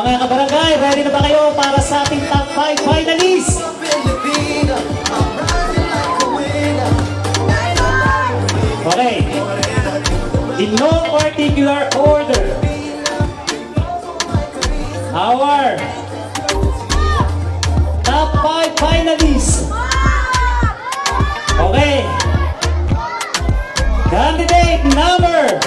Mga kabarangay, ready na ba kayo para sa ating top 5 finalists? Okay. In no particular order, our top 5 finalists. Okay. Candidate number.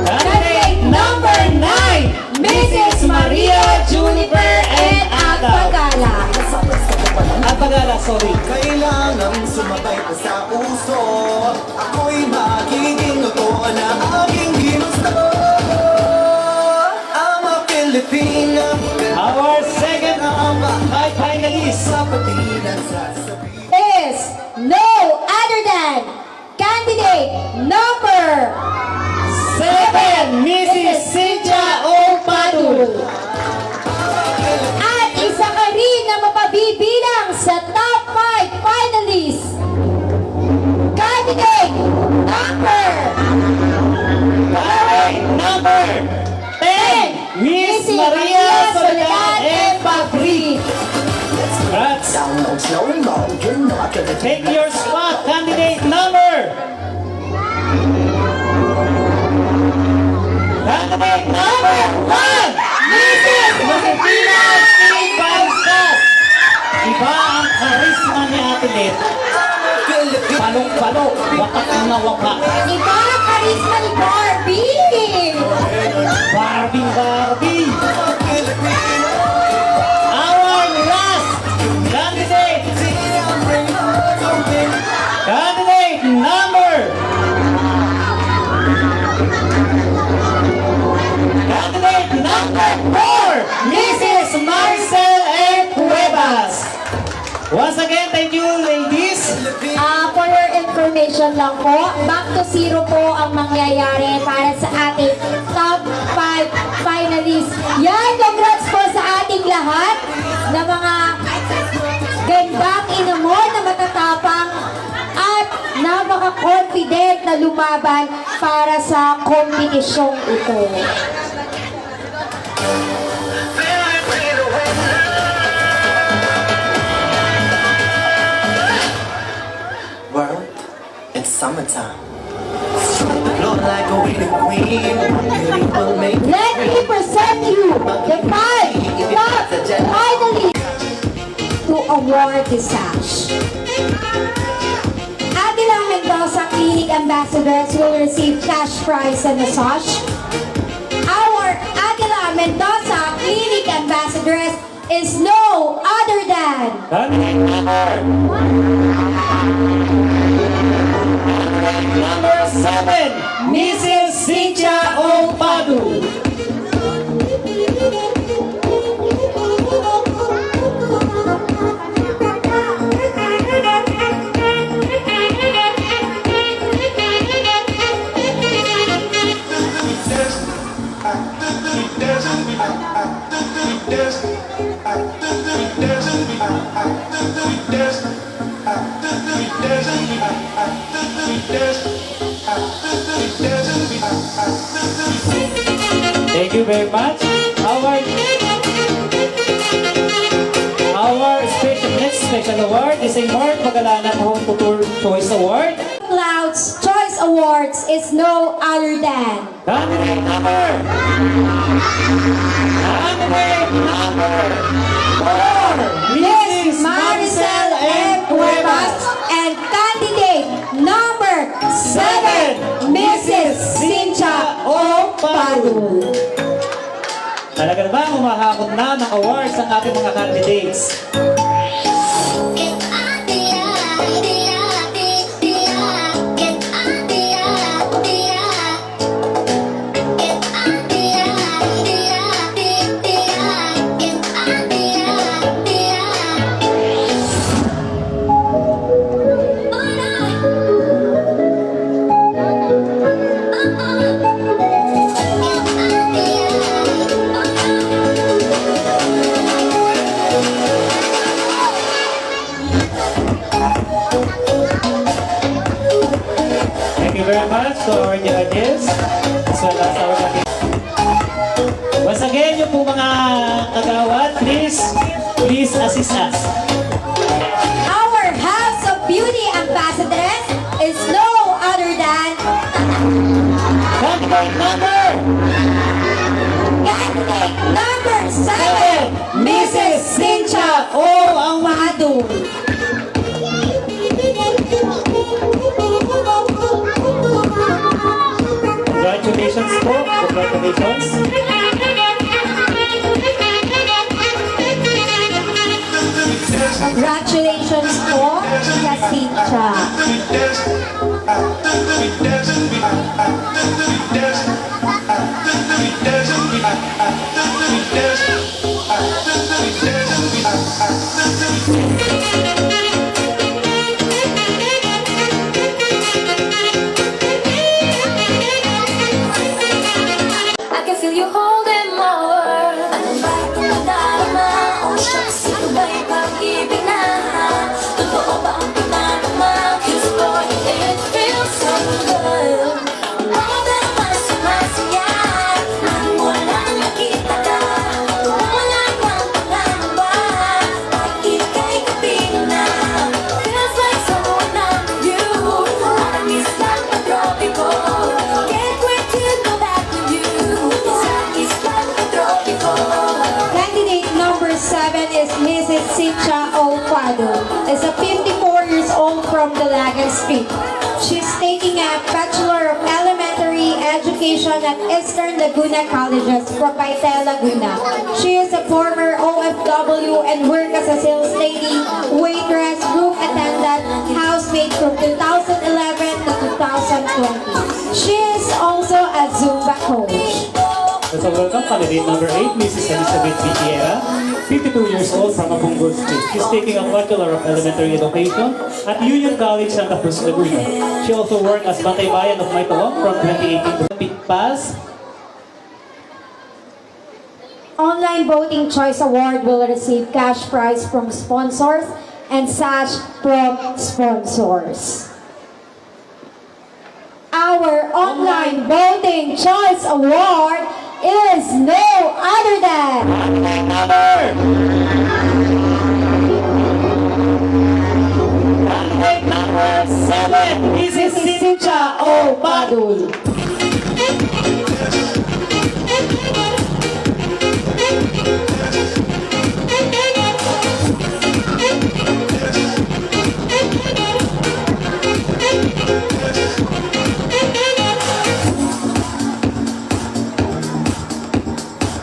Candidate number 9, Mrs. Maria Juniper and Pagala. Pagala, sorry. Kailangan sumabay pa sa uso. Ako'y magiging totoo na aking ginusto. I'm a Filipina. Our second high finalist Sa patinan sasabihin. Is no other than candidate number 7, Mrs. Cynthia O. Padul. at isa ka rin na mapabibilang sa top 5 finalists. Candidate number Number 10, Miss Maria Soledad and Papri. Congrats. Download slow mo, you're not gonna Take your spot, candidate number. Candidate number 1, Mrs. Josefina C. Bauskas. Iba ang karisma ni Ate Let. Filipina. Palong-palo, watak na watak. iba ang karisma ni Barbie. Barbie. Our last candidate. Candidate number. Candidate number 4, Mrs. Marcel M. Cuevas. Once again, thank you, ladies. For your information lang po, back to zero po ang mangyayari para sa ating top 5 finalists. Yan, congrats po sa ating lahat na mga gandang inamon na matatapang at napaka-confident na lumaban para sa kompetisyong ito. World, it's summertime. Flow like a winning queen. Beauty will make Let me present you the 5 top finalists to award the sash. Adela Mendoza Clinic Ambassadors will receive cash prize and massage. Our Adela Mendoza Clinic Ambassadors is no other than Candidate number 7, Mrs. Cynthia O. Padul. Thank you very much. Our next special award is a Mark Magallanan Home Couture Choice Award. Clouds Choice Awards is no other than Candidate number 4, Miss Maricel M. Cuevas and candidate number 7, Mrs. Cynthia O. Padul. Talaga naman, umahakot na ng awards ang ating mga candidates. very much to our judges as well as our once again, yung po mga kagawad, please assist us. Our House of Beauty Ambassadress is no other than Candidate number 7, Mrs. Cynthia O. Amador. Congratulations po. Congratulations. Congratulations po, Jacinta. I can feel you holding my world. Ano ba itong nadarama? Oh shucks, ito ba yung pag-ibig na? Totoo ba ang pinanama? 'Cause boy, it feels so good. Ako na naman sumasaya nang walang nakita ka. Wala kang pangamba pag ika'y kapiling na. Feels like someone I'm with you. I miss like a tropico. Can't wait to go back with you. It's like a tropico. Candidate number 7 is Mrs. Cynthia O. Pado. Is a 54 years old from Dalagan Street. She's taking a Bachelor of Elementary Education at Eastern Laguna Colleges from Paite, Laguna. She is a former OFW and worked as a sales lady, waitress, room attendant, housemaid from 2011 to 2020. She is also a Zumba coach. Let's welcome candidate number 8, Mrs. Elizabeth Vitiera, 52 years old from Abungol Street. She's taking a Bachelor of Elementary Education at Union College, Santa Cruz, Laguna. She also worked as Bantay Bayan of Maytoong from 2018 to Pit Pass. Online Voting Choice Award will receive cash prize from sponsors and sash from sponsors. Our Online Voting Choice Award is no other than Number 7, Mrs. Cynthia O. Badul.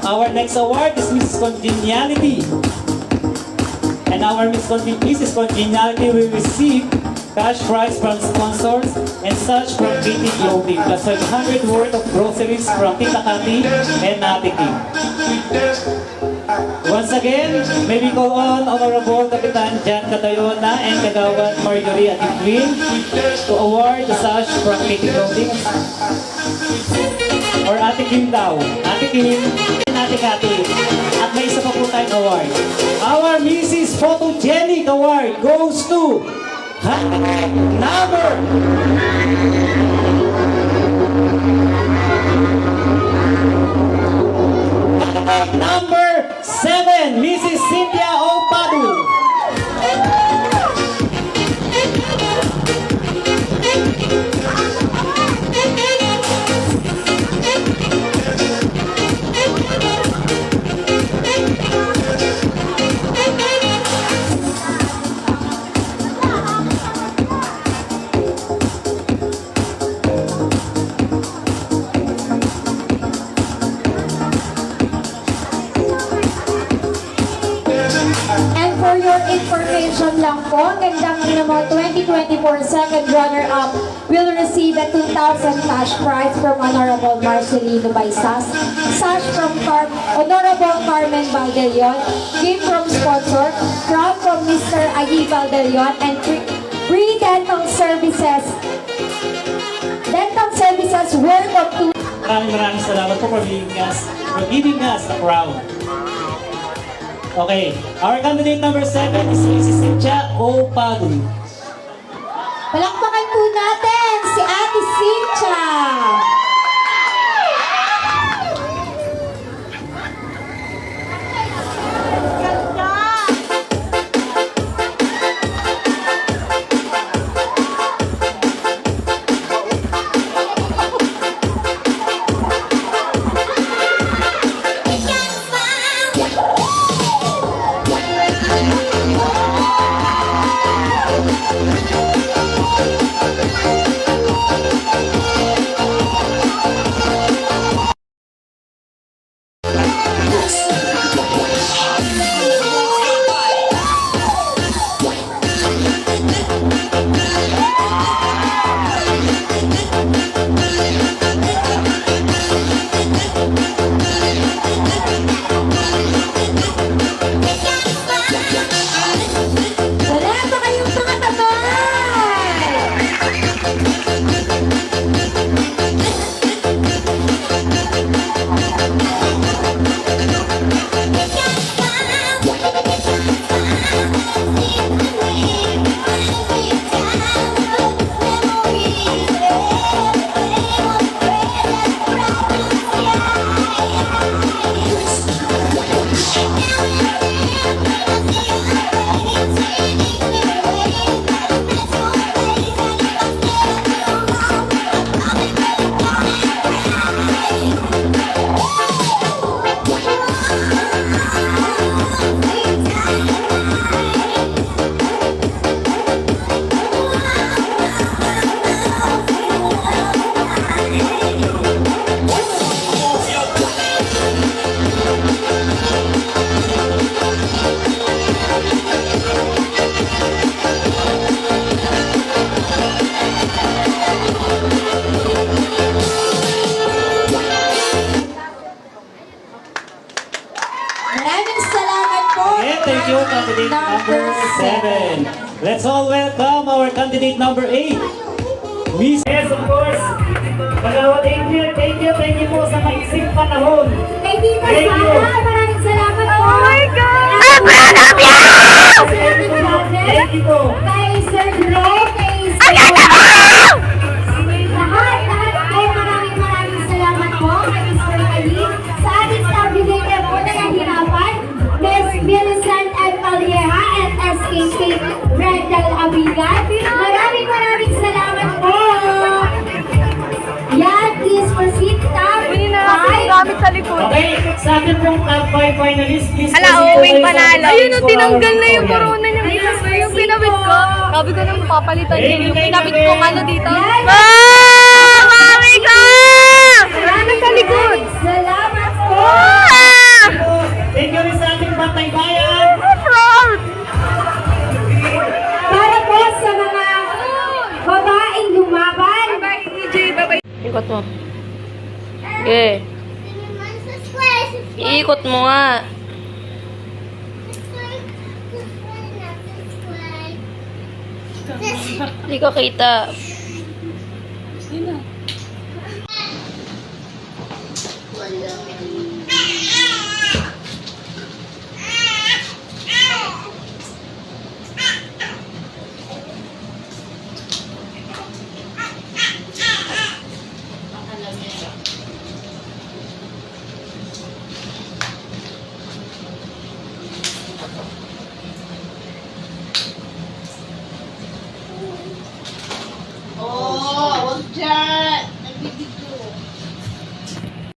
Our next award is Mrs. Congeniality. And our Mrs. Congeniality will receive cash prize from sponsors and such from Katie Clothing, plus 500 worth of groceries from Tita Kati and Ate Kim. Once again, may we call on Honorable Kapitan Jan Catayona and Kagawad Marjorie Atitwin to award the sash from Katie Clothing. Or Ate Kim daw. Ate Kim and Ate Kati. At may isa pa po tayong award. Our Mrs. Photogenic Award goes to number number 7, Mrs. Cynthia O. Padu. And for your information lang po, gandang mo 2024 second runner-up will receive a 2,000 cash prize from Honorable Marcelino Baisas, sash from Honorable Carmen Valdelion, gift from sponsor, crown from Mr. Ayi Valdelion, and free dental services worth of 2. Maraming salamat po for giving us the crown. Okay, our candidate number 7 is Mrs. Cynthia O. Padu. Palakpakan po natin si Ate Cindy. 7. Let's all welcome our candidate number 8. Miss. Yes, of course. Kagawad Angel, thank you po sa maiksing panahon. Kay Tita Thank you. Sara, maraming salamat po. Oh my God! I'm proud of you! Thank you po. Kay Sir Dre, kay Sir lahat po, maraming salamat po kay Mr. Ali. Sa ating staff leader po na nahihirapan, Miss Millicent M. Palieha at SKK Brendel Abigan. Maraming salamat po. Yan, please proceed, staff. Kunin na natin yung gamit sa likod. Okay, sa atin pong top 5 finalists, please. Ala, proceed uwing kayo sa panalo. next Ayun, for tinanggal our na yung tutorial. corona niya. Yung pinabit ko. Sabi ko nang papalitan Thank yun. you, Yung thank pinabit you, ko thank ano you. dito. Yan. Ah! Mami ko! Maraming sa likod. Salamat po. Ah! Thank you rin sa ating Bantay Bayan. Proud! Para po sa mga babaeng lumaban. Ikot mo. Okay. Iikot mo nga. Hindi ko kita.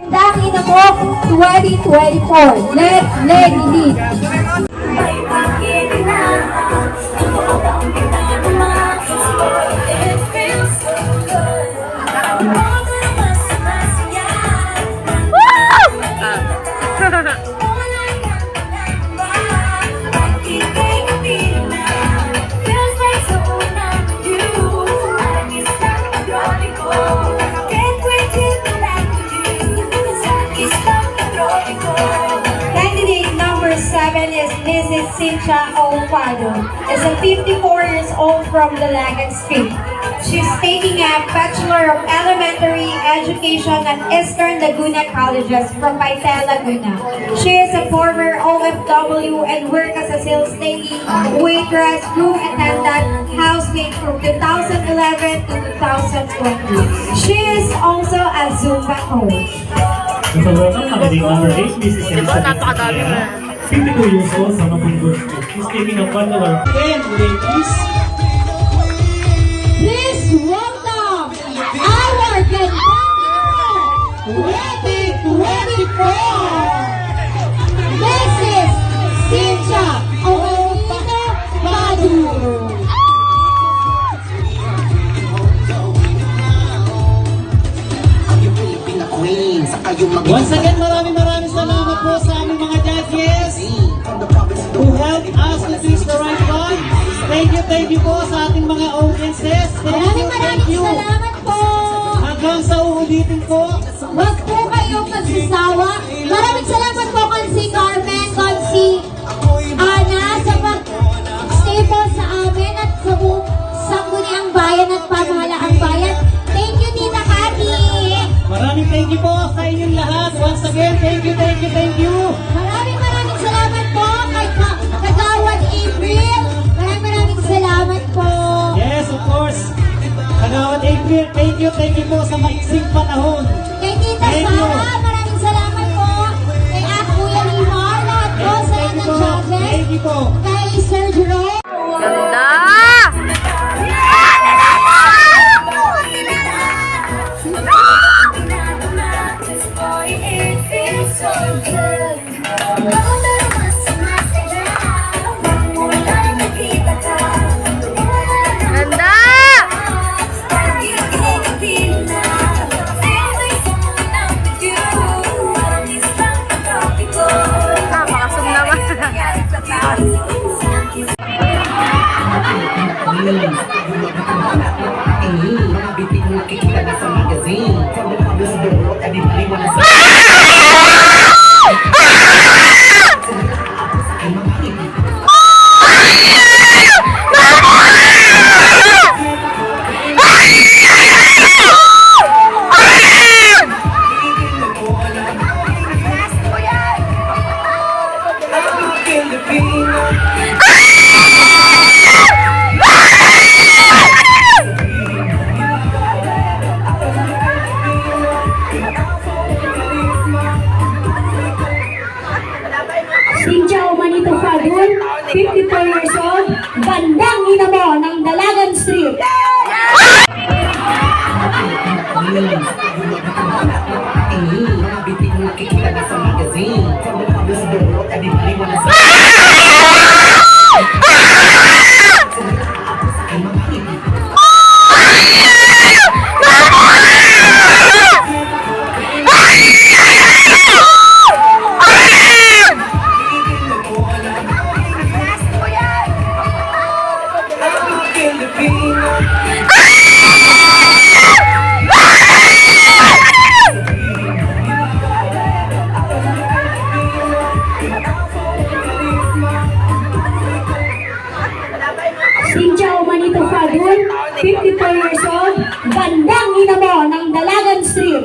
Dahil na po 2024. Let Lenny lead. May pag-ibig na, totoo bang pinanama? It feels so good. Ako na mas masaya. Wala kang pangamba. Pag-ibig na, feels like so numb you. I miss lang ang drawing ko. Can't wait to be back with you. Cause I miss lang ang drawing ko. Candidate number 7 is Mrs. Cynthia Olfado. Is a 54 years old from Dalagan Street. She's taking a Bachelor of Elementary Education at Eastern Laguna Colleges from Paite, Laguna. She is a former OFW and worked as a sales lady, waitress, room attendant, housemaid from 2011 to 2020. She is also a Zumba coach. So welcome, candidate number 8, Mrs. Elizabeth Herrera, 52 years old from Mapunggo Street. She's taking a bachelor. Again, ladies. Please welcome our contender 2024, Mrs. Cynthia Olfado Badu. Ang yung Pilipina Queen, sa kayong mag- Once again, maraming salamat po sa aming mga judges who helped us to choose the right one. Thank you po sa ating mga audiences. Thank you. Salamat po. Hanggang sa uulitin po. Huwag po kayong magsasawa. Maraming salamat po si Carmen, si Ana sa pag-stay po sa amin at sa sangguniang bayan at pamahalaang bayan. Thank you, Tita Cathy. Maraming thank you po sa inyong lahat. Once again, thank you. Maraming salamat po kay Kagawad April. Maraming salamat po. Yes, of course. Kagawad April, thank you po sa maiksing panahon. Kay Tita Thank you. Sara, maraming salamat po. Kay Kuya Limar, lahat po sa Thank you inyong po. judges. Thank you po. Kay Sir Jerome. Ganda! Ganda! Napakasog naman. queens. Mga bitik mo nakikita na sa magazine. From the public door, everybody wanna say. Ay, mga hippie. Cynthia Omanito Fadul, 54 years old, bandang ina mo ng Dalagan Street.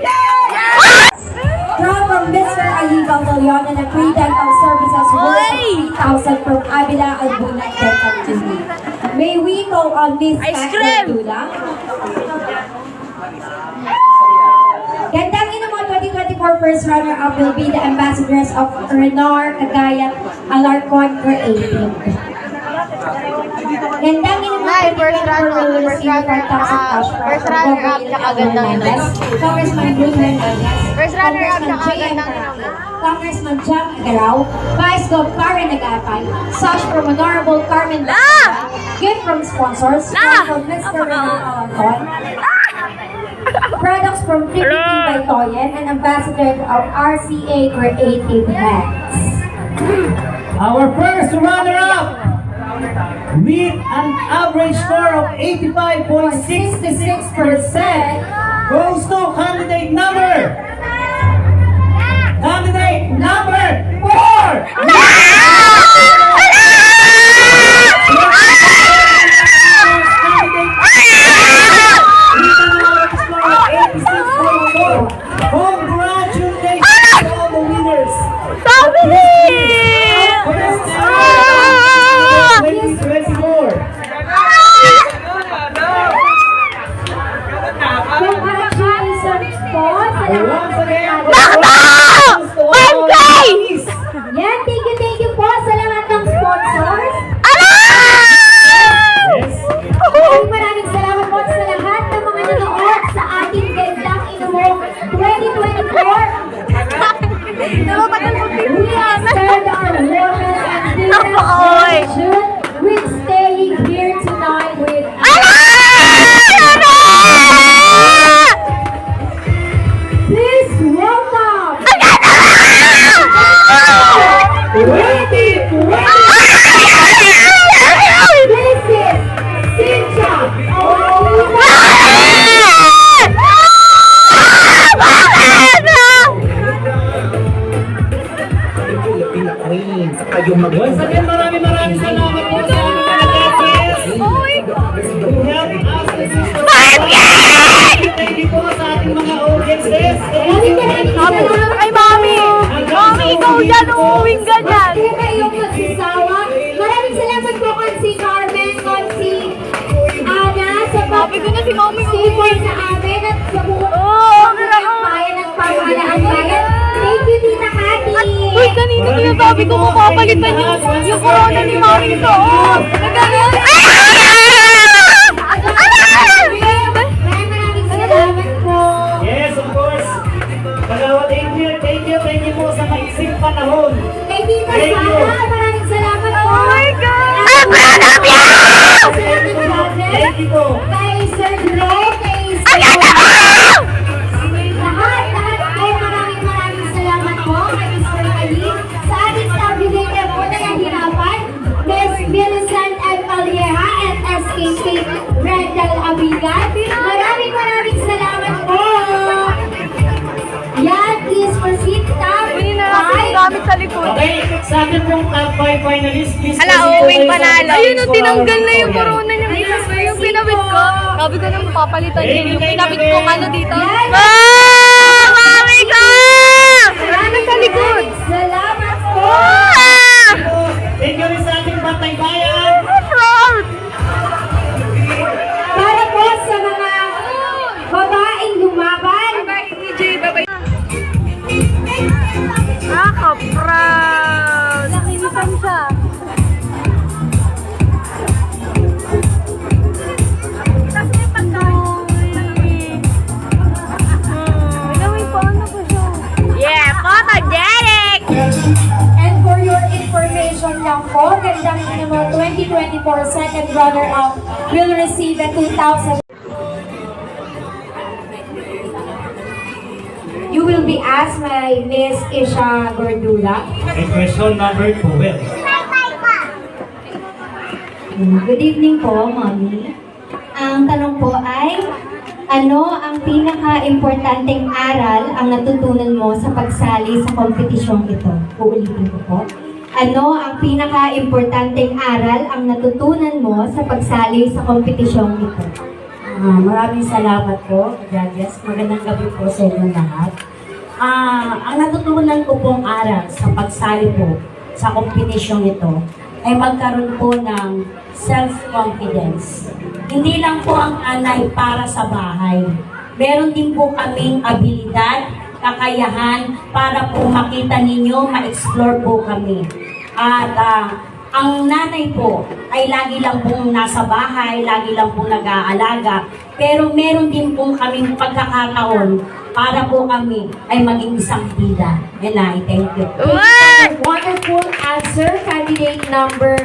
Draw from Mr. Ali Galdalion and a free dental services worth of 3,000 from Avila Albuna Dental Clinic. May we call on Miss Galdula? Gandang ina mo 2024 first runner-up will be the ambassadors of Renar Cagayat Alarcon Creative. Gandang ina mo 2024 will receive 5,000 cash prize from runner-up, tsaka gandang ina mo. Congressman Blue Hernandez, First runner-up, Congressman tsaka J.M. gandang ina mo. Congressman Jam Agaraw, Vice Gov. Karen Agapay, Sash from Honorable Carmen Lacuna, gift from sponsors, from Mr. Renan Alanton, products from Philippine Baitoyen, and ambassador of RCA Creative Hands. Our first runner-up with an average score of 85.66% goes to candidate number 4! Congratulations to all the winners! 2024! Congratulations po sa lahat Once ng again, nanalo. congratulations to all the winners! Yan, thank you po sa lahat ng sponsors. Yes. Maraming salamat po sa lahat ng mga nanood sa ating Gandang Inumong 2024. We have spent our women and Napaka-oy. children with staying here tonight with Please welcome. Ready! This is Cynthia Omanito. Filipina queen. Sa kayong Once again, maraming salamat po sa aming mga judges. We have asked the sisters. Thank you po sa ating mga audiences. Sabi ko lang kay Mami. Mami, ikaw yan, uuwing ganyan. Kaya kayong magsasawa. Maraming salamat po kung si Carmen, kung si Ana, sa Sabi ko na si Mami, support sa amin at sa buong bayan at pamahalaan bayan. Thank you, Tita Cathy. Uy, kanina sinasabi ko mapapalitan yung corona ni Mami ito. Oh, nagagalit. Maraming salamat po. Yes, of course. Kagawad Angel, thank you po sa maising panahon. Kay Tita Thank you. Sara, maraming salamat po. Oh my God! I'm proud of you! Thank you po. Kay Sir Dre, kay Sir lahat po, maraming salamat po kay Mr. Ali, sa ating staff leader po na nahirapan, Miss Millicent M. Calieja and SKK Rendell Abigan. Maraming salamat po. Yan, please proceed. Top Kunin na natin yung gamit sa likod. Okay, sa atin pong top 5 finalists, please. Ala, proceed uuwing kayo sa panalo. ating Ayun, score tinanggal na yung hours. corona niya. Yung pinabit ko. Sabi ko na mapapalitan Thank yun. you, Yung thank pinabit you, ko thank ano you. dito. Yan. Mami ko! Ano sa likod? Salamat po. Thank you rin sa ating Bantay Bayan. Proud! Para po sa mga babaeng lumaban. Proud! Nakinipan siya. for second runner-up will receive a 2,000. You will be asked by Miss Isha Gordula. And question number 12. Good evening po, Mommy. Ang tanong po ay, ano ang pinaka-importanteng aral ang natutunan mo sa pagsali sa kompetisyong ito? Uulitin ko po. Ano ang pinaka-importanteng aral ang natutunan mo sa pagsali sa kompetisyong ito? Maraming salamat po, judges. Magandang gabi po sa inyo lahat. Ang natutunan ko pong aral sa pagsali po sa kompetisyong ito ay magkaroon po ng self-confidence. Hindi lang po ang anay para sa bahay. Meron din po kaming abilidad, kakayahan para po makita ninyo, ma-explore po kami. At ang nanay po ay lagi lang pong nasa bahay, lagi lang pong nag-aalaga. Pero meron din po kaming pagkakataon para po kami ay maging isang bida. And I thank you. Wonderful answer, candidate number